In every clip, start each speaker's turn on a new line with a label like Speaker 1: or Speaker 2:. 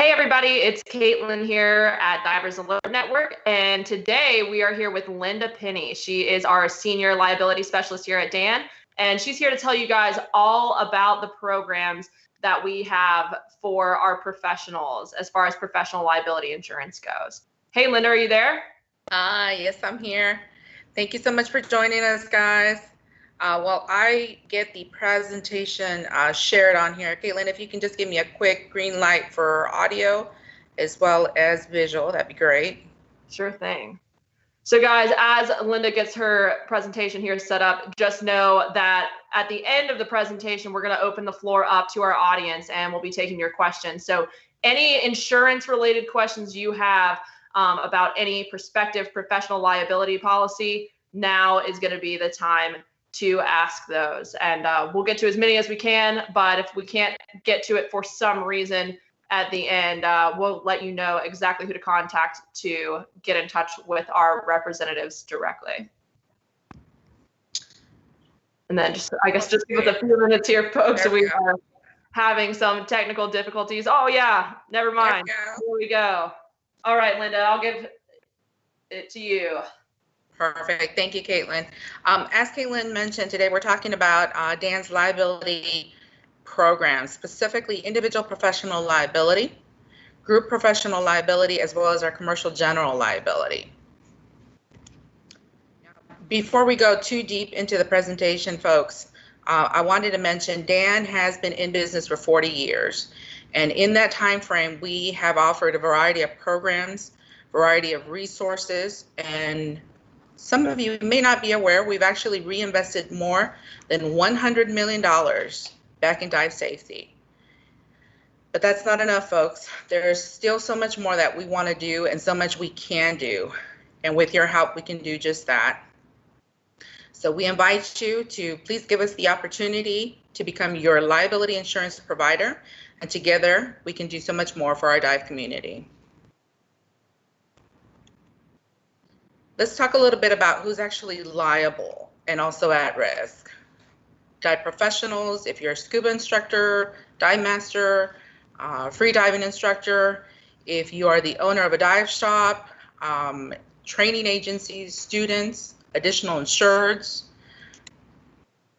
Speaker 1: Hey everybody, it's Caitlin here at Divers Alert Network, and today we are here with Linda Pinney. She is our Senior Liability Specialist here at DAN, and she's here to tell you guys all about the programs that we have for our professionals as far as professional liability insurance goes. Hey Linda, are you there?
Speaker 2: Yes, I'm here. Thank you so much for joining us, guys. Well, I get the presentation shared on here. Caitlin, if you can just give me a quick green light for audio as well as visual, that'd be great.
Speaker 1: Sure thing. So guys, as Linda gets her presentation here set up, just know that at the end of the presentation, we're going to open the floor up to our audience and we'll be taking your questions. So any insurance related questions you have about any prospective professional liability policy, now is going to be the time to ask those. And we'll get to as many as we can, but if we can't get to it for some reason at the end, we'll let you know exactly who to contact to get in touch with our representatives directly. And then I guess just give us a few minutes here, folks. We are having some technical difficulties. Oh yeah, never mind. Here we go. All right, Linda, I'll give it to you.
Speaker 2: Perfect. Thank you, Caitlin. As Caitlin mentioned, today we're talking about DAN's liability programs, specifically individual professional liability, group professional liability, as well as our commercial general liability. Before we go too deep into the presentation, folks, I wanted to mention DAN has been in business for 40 years. And in that time frame, we have offered a variety of programs, variety of resources, and some of you may not be aware, we've actually reinvested more than $100 million back in dive safety. But that's not enough, folks. There's still so much more that we want to do and so much we can do. And with your help, we can do just that. So we invite you to please give us the opportunity to become your liability insurance provider. And together, we can do so much more for our dive community. Let's talk a little bit about who's actually liable and also at risk. Dive professionals, if you're a scuba instructor, dive master, free diving instructor, if you are the owner of a dive shop, training agencies, students, additional insureds.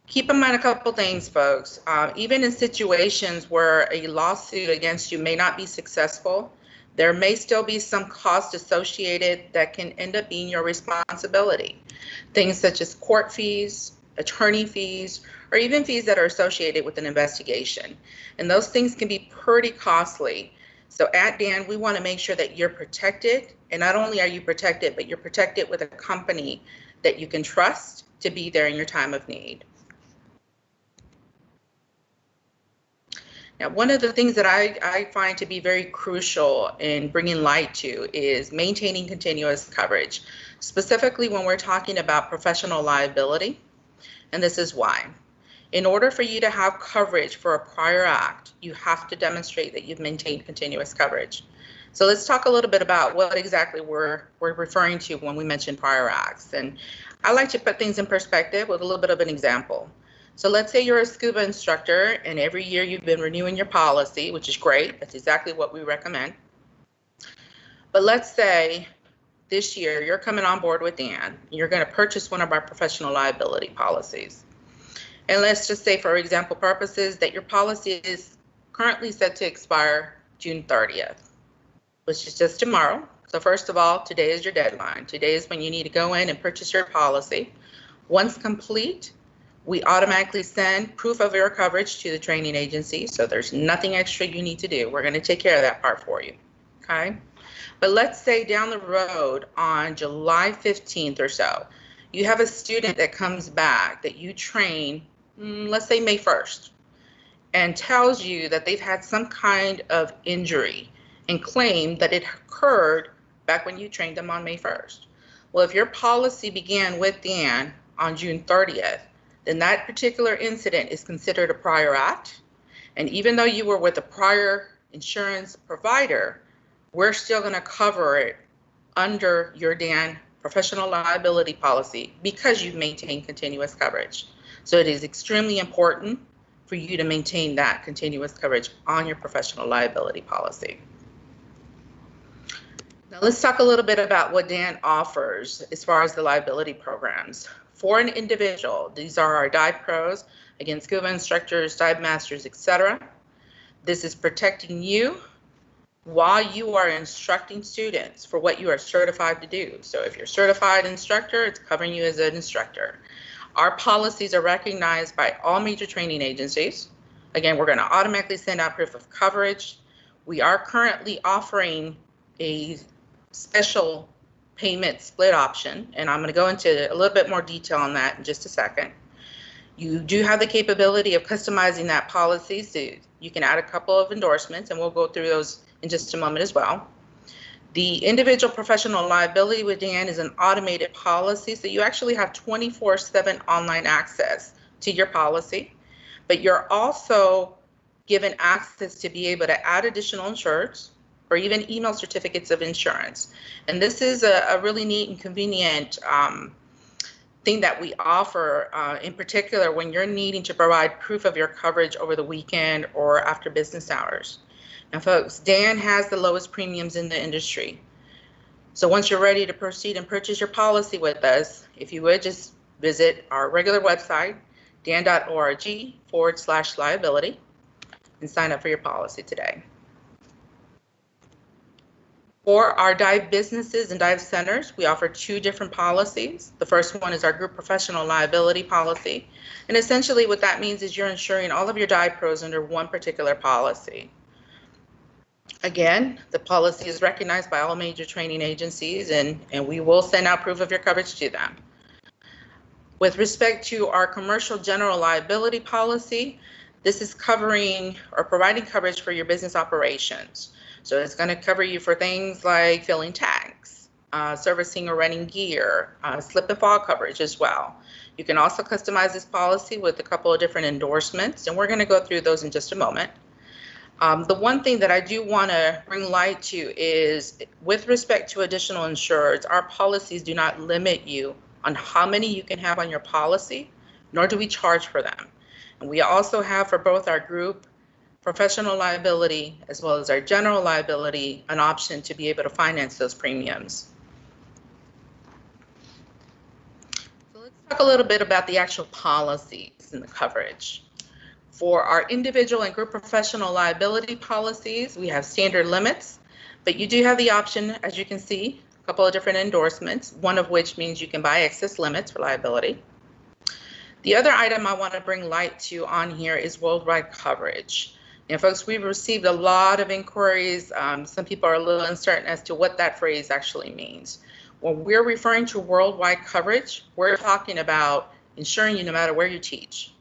Speaker 2: Keep in mind a couple things, folks. Even in situations where a lawsuit against you may not be successful, there may still be some cost associated that can end up being your responsibility. Things such as court fees, attorney fees, or even fees that are associated with an investigation. And those things can be pretty costly. So at DAN, we want to make sure that you're protected. And not only are you protected, but you're protected with a company that you can trust to be there in your time of need. Now, one of the things that I find to be very crucial in bringing light to is maintaining continuous coverage, specifically when we're talking about professional liability. And this is why. In order for you to have coverage for a prior act, you have to demonstrate that you've maintained continuous coverage. So let's talk a little bit about what exactly we're referring to when we mention prior acts. And I like to put things in perspective with a little bit of an example. So let's say you're a scuba instructor and every year you've been renewing your policy, which is great. That's exactly what we recommend. But let's say this year you're coming on board with DAN. You're going to purchase one of our professional liability policies. And let's just say, for example purposes, that your policy is currently set to expire June 30th, which is just tomorrow. So first of all, today is your deadline. Today is when you need to go in and purchase your policy. Once complete, we automatically send proof of your coverage to the training agency. So there's nothing extra you need to do. We're going to take care of that part for you. Okay. But let's say down the road on July 15th or so, you have a student that comes back that you train, let's say May 1st, and tells you that they've had some kind of injury and claim that it occurred back when you trained them on May 1st. Well, if your policy began with DAN on June 30th, then that particular incident is considered a prior act. And even though you were with a prior insurance provider, we're still going to cover it under your DAN professional liability policy because you've maintained continuous coverage. So it is extremely important for you to maintain that continuous coverage on your professional liability policy. Now let's talk a little bit about what Dan offers as far as the liability programs. For an individual, these are our dive pros, again, scuba instructors, dive masters, etc. This is protecting you while you are instructing students for what you are certified to do. So if you're a certified instructor, it's covering you as an instructor. Our policies are recognized by all major training agencies. Again, we're going to automatically send out proof of coverage. We are currently offering a special payment split option, and I'm going to go into a little bit more detail on that in just a second. You do have the capability of customizing that policy, so you can add a couple of endorsements, and we'll go through those in just a moment as well. The individual professional liability with Dan is an automated policy, so you actually have 24/7 online access to your policy, but you're also given access to be able to add additional insureds or even email certificates of insurance. And this is a really neat and convenient thing that we offer, in particular when you're needing to provide proof of your coverage over the weekend or after business hours. Now folks, Dan has the lowest premiums in the industry. So once you're ready to proceed and purchase your policy with us, if you would just visit our regular website, dan.org/liability, and sign up for your policy today. For our dive businesses and dive centers, we offer two different policies. The first one is our group professional liability policy. And essentially what that means is you're insuring all of your dive pros under one particular policy. Again, the policy is recognized by all major training agencies, and we will send out proof of your coverage to them. With respect to our commercial general liability policy, this is covering or providing coverage for your business operations. So it's going to cover you for things like filling tanks, servicing or renting gear, slip and fall coverage as well. You can also customize this policy with a couple of different endorsements, and we're going to go through those in just a moment. The one thing that I do want to bring light to is with respect to additional insureds, our policies do not limit you on how many you can have on your policy, nor do we charge for them. And we also have for both our group professional liability as well as our general liability an option to be able to finance those premiums. So let's talk a little bit about the actual policies and the coverage. For our individual and group professional liability policies, we have standard limits, but you do have the option, as you can see, a couple of different endorsements, one of which means you can buy excess limits for liability. The other item I want to bring light to on here is worldwide coverage. And folks, we've received a lot of inquiries. Some people are a little uncertain as to what that phrase actually means. When we're referring to worldwide coverage, we're talking about insuring you no matter where you teach.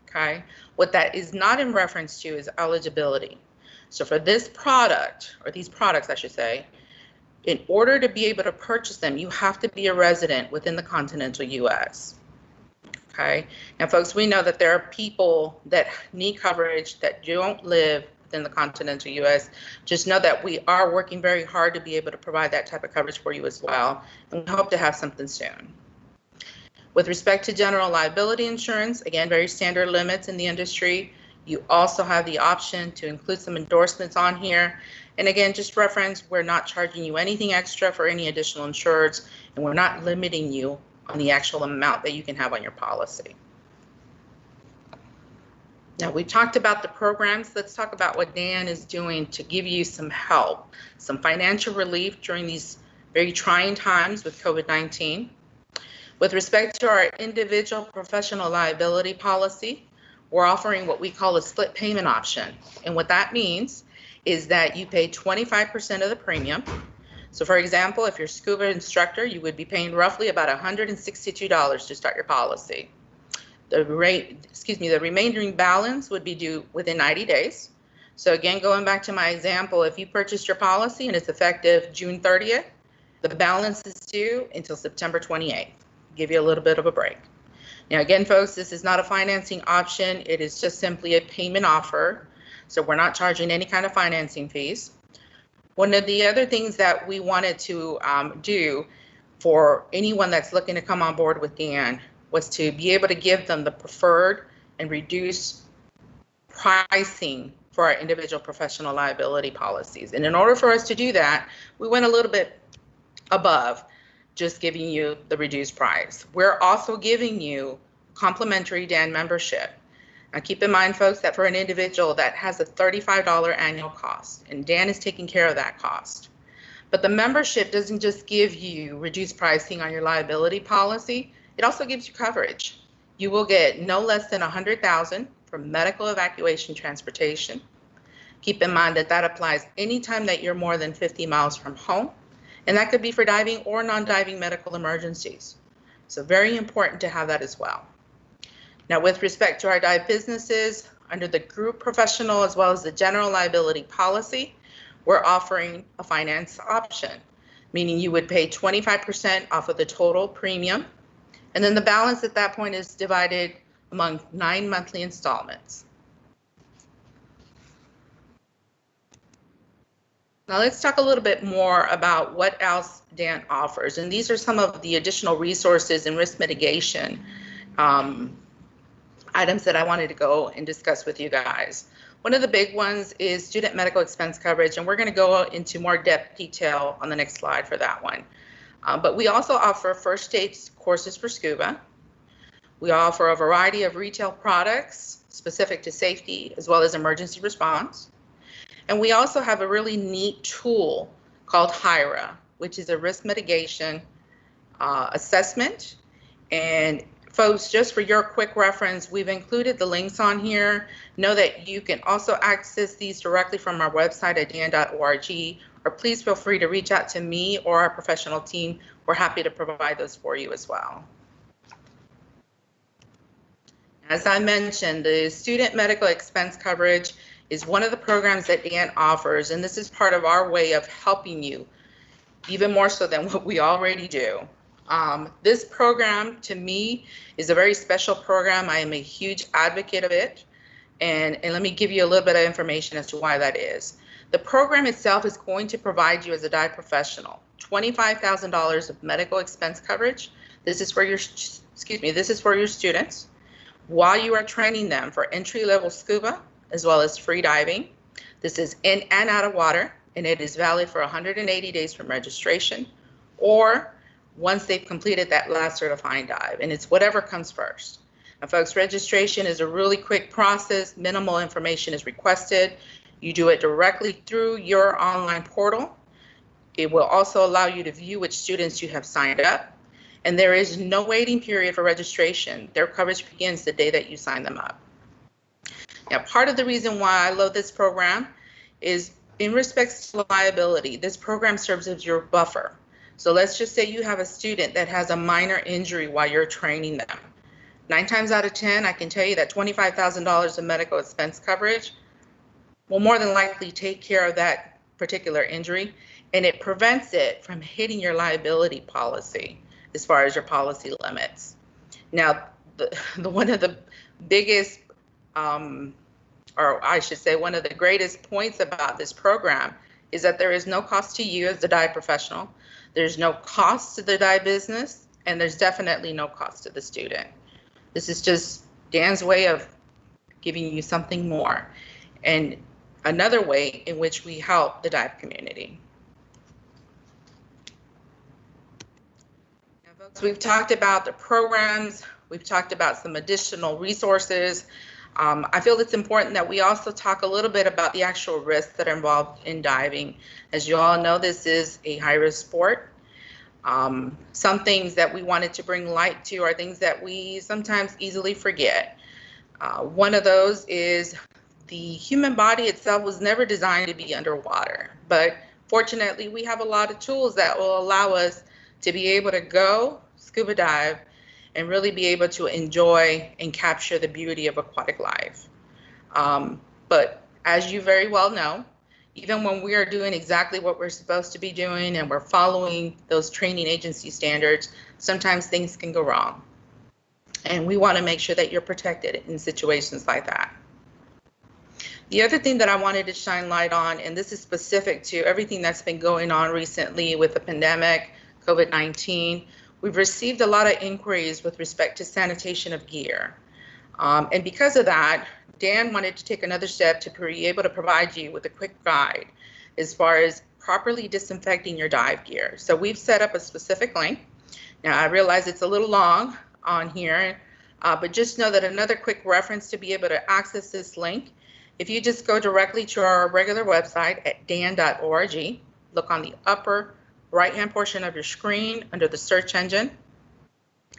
Speaker 2: Okay, what that is not in reference to is eligibility. So for this product, or these products I should say, in order to be able to purchase them, you have to be a resident within the continental US. Okay, now folks, we know that there are people that need coverage that don't live within the continental US. Just know that we are working very hard to be able to provide that type of coverage for you as well, and we hope to have something soon. With respect to general liability insurance, again, very standard limits in the industry. You also have the option to include some endorsements on here. And again, just reference, we're not charging you anything extra for any additional insureds, and we're not limiting you on the actual amount that you can have on your policy. Now, we talked about the programs. Let's talk about what Dan is doing to give you some help, some financial relief during these very trying times with COVID-19. With respect to our individual professional liability policy, we're offering what we call a split payment option. And what that means is that you pay 25% of the premium. So for example, if you're a scuba instructor, you would be paying roughly about $162 to start your policy. The remaining balance would be due within 90 days. So again, going back to my example, if you purchased your policy and it's effective June 30th, the balance is due until September 28th. Give you a little bit of a break. Now again, folks, this is not a financing option. It is just simply a payment offer. So we're not charging any kind of financing fees. One of the other things that we wanted to do for anyone that's looking to come on board with Dan was to be able to give them the preferred and reduced pricing for our individual professional liability policies. And in order for us to do that, we went a little bit above just giving you the reduced price. We're also giving you complimentary Dan membership. Now keep in mind, folks, that for an individual that has a $35 annual cost, and Dan is taking care of that cost. But the membership doesn't just give you reduced pricing on your liability policy, it also gives you coverage. You will get no less than $100,000 for medical evacuation transportation. Keep in mind that that applies anytime that you're more than 50 miles from home, and that could be for diving or non-diving medical emergencies. So very important to have that as well. Now, with respect to our dive businesses, under the group professional as well as the general liability policy, we're offering a finance option, meaning you would pay 25% off of the total premium, and then the balance at that point is divided among 9 monthly installments. Now let's talk a little bit more about what else Dan offers, and these are some of the additional resources and risk mitigation items that I wanted to go and discuss with you guys. One of the big ones is student medical expense coverage, and we're going to go into more depth detail on the next slide for that one. But we also offer first aid courses for scuba. We offer a variety of retail products specific to safety as well as emergency response. And we also have a really neat tool called HIRA, which is a risk mitigation assessment. And folks, just for your quick reference, we've included the links on here. Know that you can also access these directly from our website at dan.org, or please feel free to reach out to me or our professional team. We're happy to provide those for you as well. As I mentioned, the student medical expense coverage is one of the programs that Dan offers, and this is part of our way of helping you, even more so than what we already do. This program, to me, is a very special program. I am a huge advocate of it, and let me give you a little bit of information as to why that is. The program itself is going to provide you as a dive professional $25,000 of medical expense coverage. This is for your, this is for your students while you are training them for entry-level scuba as well as free diving. This is in and out of water, and it is valid for 180 days from registration or once they've completed that last certifying dive, and it's whatever comes first. Now, folks, registration is a really quick process. Minimal information is requested. You do it directly through your online portal. It will also allow you to view which students you have signed up, and there is no waiting period for registration. Their coverage begins the day that you sign them up. Now, part of the reason why I love this program is in respects to liability. This program serves as your buffer. So let's just say you have a student that has a minor injury while you're training them. 9 times out of 10, I can tell you that $25,000 of medical expense coverage will more than likely take care of that particular injury, and it prevents it from hitting your liability policy as far as your policy limits. Now, one of the biggest, or I should say one of the greatest points about this program is that there is no cost to you as the dive professional. There's no cost to the dive business, and there's definitely no cost to the student. This is just Dan's way of giving you something more, and another way in which we help the dive community. Now, folks, we've talked about the programs, we've talked about some additional resources. I feel it's important that we also talk a little bit about the actual risks that are involved in diving. As you all know, this is a high-risk sport. Some things that we wanted to bring light to are things that we sometimes easily forget. One of those is the human body itself was never designed to be underwater, but fortunately we have a lot of tools that will allow us to be able to go scuba dive and really be able to enjoy and capture the beauty of aquatic life. But as you very well know, even when we are doing exactly what we're supposed to be doing and we're following those training agency standards, sometimes things can go wrong. And we want to make sure that you're protected in situations like that. The other thing that I wanted to shine light on, and this is specific to everything that's been going on recently with the pandemic, COVID-19, we've received a lot of inquiries with respect to sanitation of gear. And because of that, Dan wanted to take another step to be able to provide you with a quick guide as far as properly disinfecting your dive gear. So we've set up a specific link. Now I realize it's a little long on here, but just know that another quick reference to be able to access this link, if you just go directly to our regular website at dan.org, look on the upper right-hand portion of your screen under the search engine.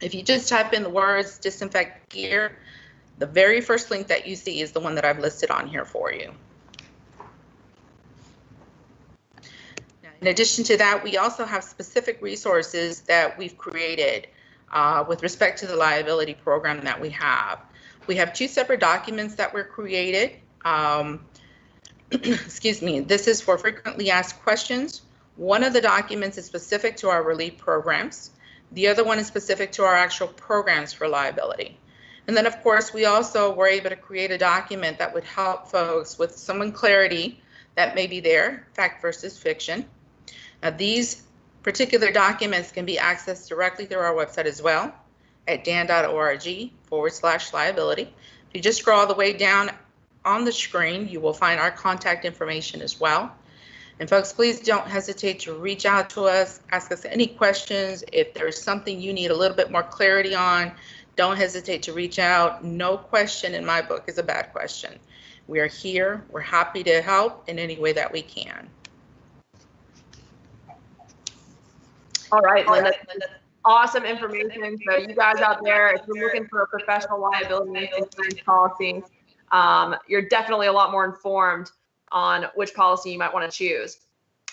Speaker 2: If you just type in the words disinfect gear, the very first link that you see is the one that I've listed on here for you. Now, in addition to that, we also have specific resources that we've created with respect to the liability program that we have. We have 2 separate documents that were created. Excuse me, this is for frequently asked questions. One of the documents is specific to our relief programs. The other one is specific to our actual programs for liability. And then, of course, we also were able to create a document that would help folks with some clarity that may be there, fact versus fiction. Now, these particular documents can be accessed directly through our website as well at dan.org/liability. If you just scroll all the way down on the screen, you will find our contact information as well. And folks, please don't hesitate to reach out to us, ask us any questions. If there's something you need a little bit more clarity on, don't hesitate to reach out. No question in my book is a bad question. We are here. We're happy to help in any way that we can.
Speaker 1: All right, Linda. Awesome information. So you guys out there, if you're looking for a professional liability insurance policy, you're definitely a lot more informed on which policy you might want to choose.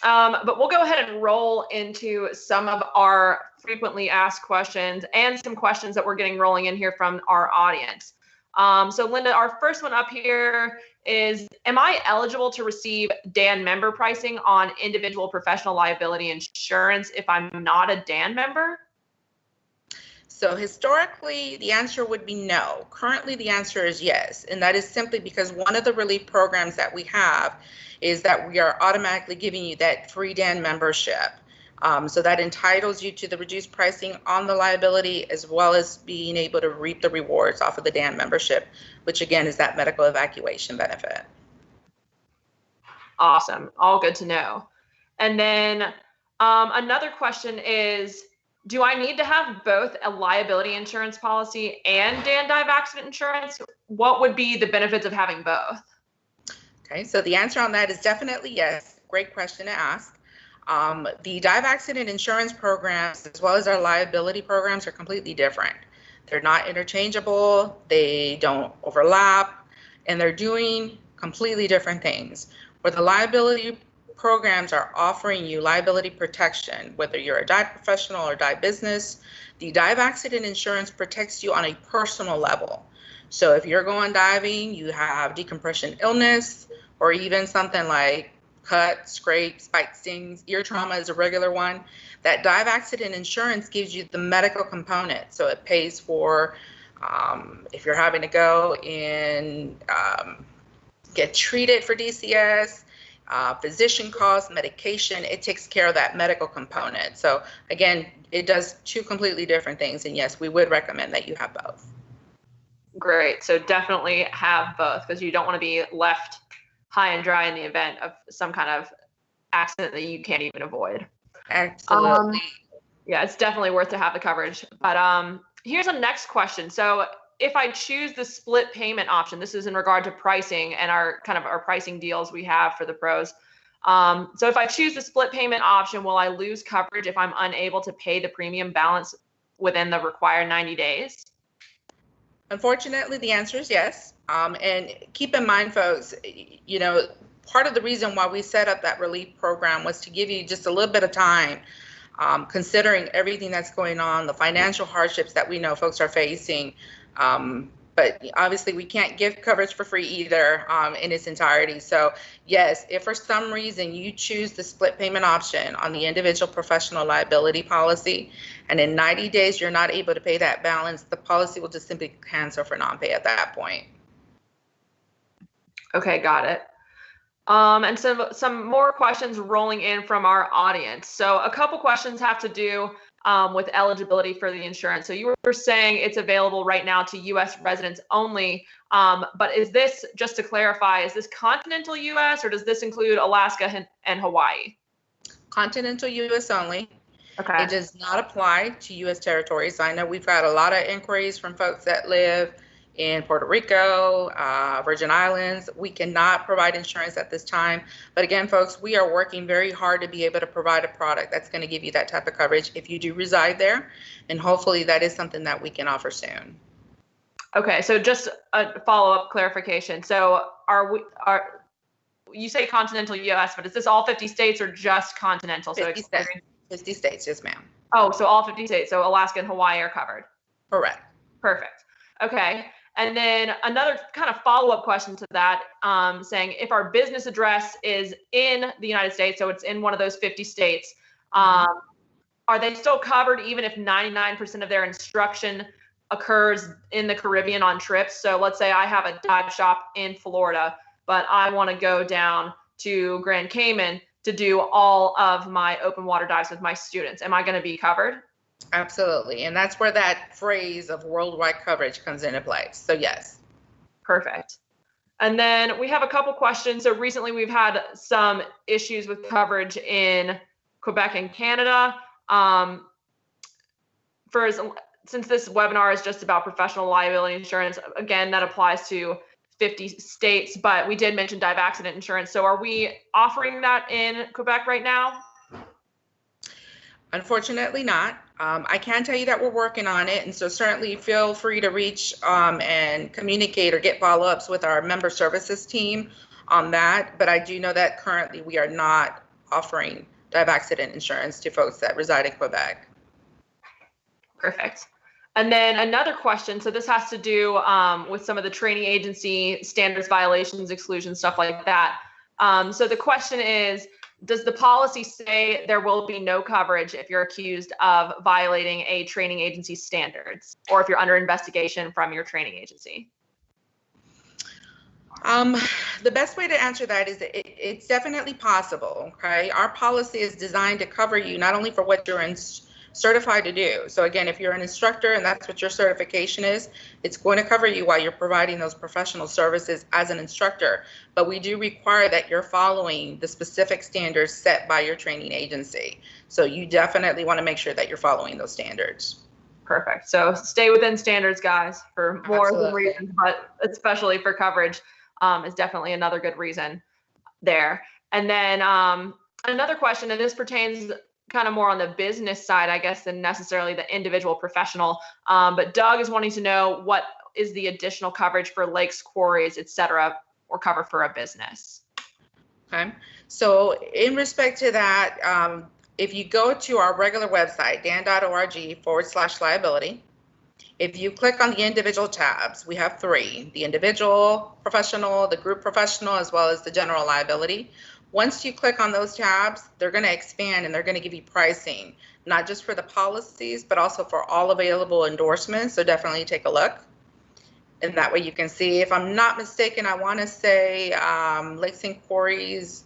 Speaker 1: But we'll go ahead and roll into some of our frequently asked questions and some questions that we're getting rolling in here from our audience. So Linda, our first one up here is, am I eligible to receive DAN member pricing on individual professional liability insurance if I'm not a DAN member?
Speaker 2: So historically, the answer would be no. Currently, the answer is yes, and that is simply because one of the relief programs that we have is that we are automatically giving you that free DAN membership. So that entitles you to the reduced pricing on the liability, as well as being able to reap the rewards off of the DAN membership, which again is that medical evacuation benefit.
Speaker 1: Awesome, all good to know. And then another question is, do I need to have both a liability insurance policy and DAN dive accident insurance? What would be the benefits of having both?
Speaker 2: Okay, so the answer on that is definitely yes. Great question to ask. The dive accident insurance programs, as well as our liability programs, are completely different. They're not interchangeable, they don't overlap, and they're doing completely different things. Where the liability programs are offering you liability protection, whether you're a dive professional or dive business, the dive accident insurance protects you on a personal level. So if you're going diving, you have decompression illness, or even something like cut, scrape, spike stings, ear trauma is a regular one, that dive accident insurance gives you the medical component. So it pays for if you're having to go and get treated for DCS, physician costs, medication, it takes care of that medical component. So again, it does 2 completely different things. And yes, we would recommend that you have both.
Speaker 1: Great. So definitely have both, because you don't want to be left high and dry in the event of some kind of accident that you can't even avoid.
Speaker 2: Absolutely.
Speaker 1: Yeah, it's definitely worth to have the coverage. But here's a next question. So if I choose the split payment option, this is in regard to pricing and our pricing deals we have for the pros. So if I choose the split payment option, will I lose coverage if I'm unable to pay the premium balance within the required 90 days?
Speaker 2: Unfortunately, the answer is yes. And keep in mind, folks, you know, part of the reason why we set up that relief program was to give you just a little bit of time, considering everything that's going on, the financial hardships that we know folks are facing. But obviously we can't give coverage for free either in its entirety. So yes, if for some reason you choose the split payment option on the individual professional liability policy, and in 90 days you're not able to pay that balance, the policy will just simply cancel for non-pay at that point.
Speaker 1: Okay, got it. And so some more questions rolling in from our audience. So a couple questions have to do with eligibility for the insurance. So you were saying it's available right now to U.S. residents only, but is this, just to clarify, is this continental U.S. or does this include Alaska and Hawaii?
Speaker 2: Continental U.S. only.
Speaker 1: Okay.
Speaker 2: It does not apply to U.S. territories. I know we've got a lot of inquiries from folks that live in Puerto Rico, Virgin Islands. We cannot provide insurance at this time. But again, folks, we are working very hard to be able to provide a product that's going to give you that type of coverage if you do reside there. And hopefully that is something that we can offer soon.
Speaker 1: Okay, so just a follow-up clarification. So you say continental U.S., but is this all 50 states or just continental?
Speaker 2: 50 states. 50 states, yes, ma'am.
Speaker 1: Oh, so all 50 states. So Alaska and Hawaii are covered.
Speaker 2: Correct.
Speaker 1: Perfect. Okay. And then another kind of follow-up question to that, saying if our business address is in the United States, so it's in one of those 50 states, are they still covered even if 99% of their instruction occurs in the Caribbean on trips? So let's say I have a dive shop in Florida, but I want to go down to Grand Cayman to do all of my open water dives with my students. Am I going to be covered?
Speaker 2: Absolutely. And that's where that phrase of worldwide coverage comes into play. So yes.
Speaker 1: Perfect. And then we have a couple questions. So recently we've had some issues with coverage in Quebec and Canada. Since this webinar is just about professional liability insurance, again, that applies to 50 states, but we did mention dive accident insurance. So are we offering that in Quebec right now?
Speaker 2: Unfortunately not. I can tell you that we're working on it, and so certainly feel free to reach and communicate or get follow-ups with our member services team on that. But I do know that currently we are not offering dive accident insurance to folks that reside in Quebec.
Speaker 1: Perfect. And then another question, so this has to do with some of the training agency standards, violations, exclusions, stuff like that. So the question is, does the policy say there will be no coverage if you're accused of violating a training agency standards, or if you're under investigation from your training agency?
Speaker 2: The best way to answer that is that it's definitely possible, okay? Our policy is designed to cover you not only for what you're certified to do. So again, if you're an instructor and that's what your certification is, it's going to cover you while you're providing those professional services as an instructor. But we do require that you're following the specific standards set by your training agency. So you definitely want to make sure that you're following those standards.
Speaker 1: Perfect. So stay within standards, guys, for more than reasons, but especially for coverage is definitely another good reason there. And then another question, and this pertains kind of more on the business side, I guess, than necessarily the individual professional. But Doug is wanting to know, what is the additional coverage for lakes, quarries, et cetera, or cover for a business?
Speaker 2: Okay. So in respect to that, if you go to our regular website, dan.org/liability, if you click on the individual tabs, we have 3, the individual professional, the group professional, as well as the general liability. Once you click on those tabs, they're going to expand and they're going to give you pricing, not just for the policies, but also for all available endorsements. So definitely take a look. And that way you can see, if I'm not mistaken, I want to say lakes and quarries.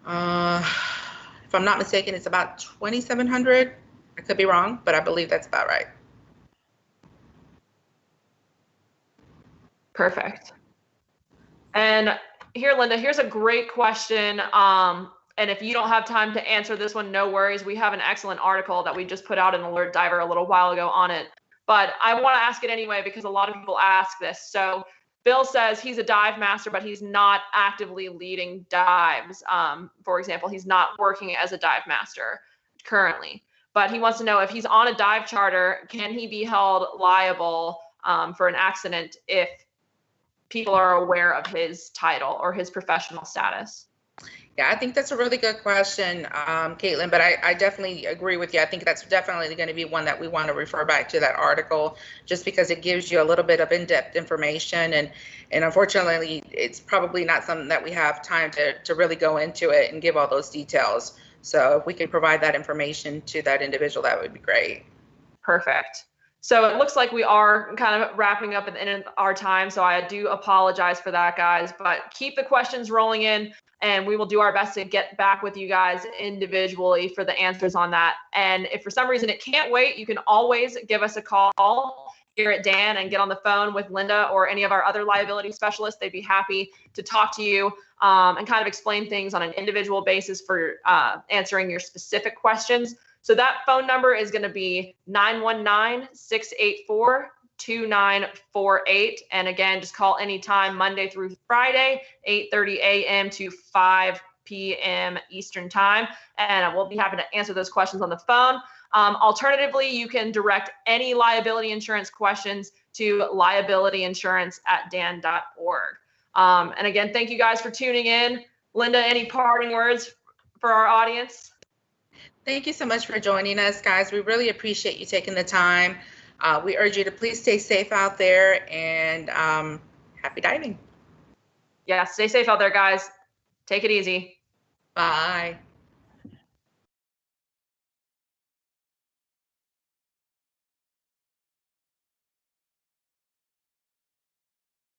Speaker 2: If I'm not mistaken, it's about $2,700. I could be wrong, but I believe that's about right.
Speaker 1: Perfect. And here, Linda, here's a great question. And if you don't have time to answer this one, no worries. We have an excellent article that we just put out in Alert Diver a little while ago on it. But I want to ask it anyway because a lot of people ask this. So Bill says he's a dive master, but he's not actively leading dives. For example, he's not working as a dive master currently. But he wants to know, if he's on a dive charter, can he be held liable for an accident if people are aware of his title or his professional status?
Speaker 2: Yeah, I think that's a really good question, Caitlin, but I definitely agree with you. I think that's definitely going to be one that we want to refer back to that article, just because it gives you a little bit of in-depth information. And unfortunately, it's probably not something that we have time to really go into it and give all those details. So if we can provide that information to that individual, that would be great.
Speaker 1: Perfect. So it looks like we are kind of wrapping up at the end of our time. So I do apologize for that, guys, but keep the questions rolling in and we will do our best to get back with you guys individually for the answers on that. And if for some reason it can't wait, you can always give us a call here at Dan and get on the phone with Linda or any of our other liability specialists. They'd be happy to talk to you and kind of explain things on an individual basis for answering your specific questions. So that phone number is going to be 919-684-2948. And again, just call anytime, Monday through Friday, 8:30 a.m. to 5 p.m. Eastern time. And we'll be happy to answer those questions on the phone. Alternatively, you can direct any liability insurance questions to liabilityinsurance@dan.org. And again, thank you guys for tuning in. Linda, any parting words for our audience?
Speaker 2: Thank you so much for joining us, guys. We really appreciate you taking the time. We urge you to please stay safe out there, and happy diving.
Speaker 1: Yeah, stay safe out there, guys. Take it easy.
Speaker 2: Bye.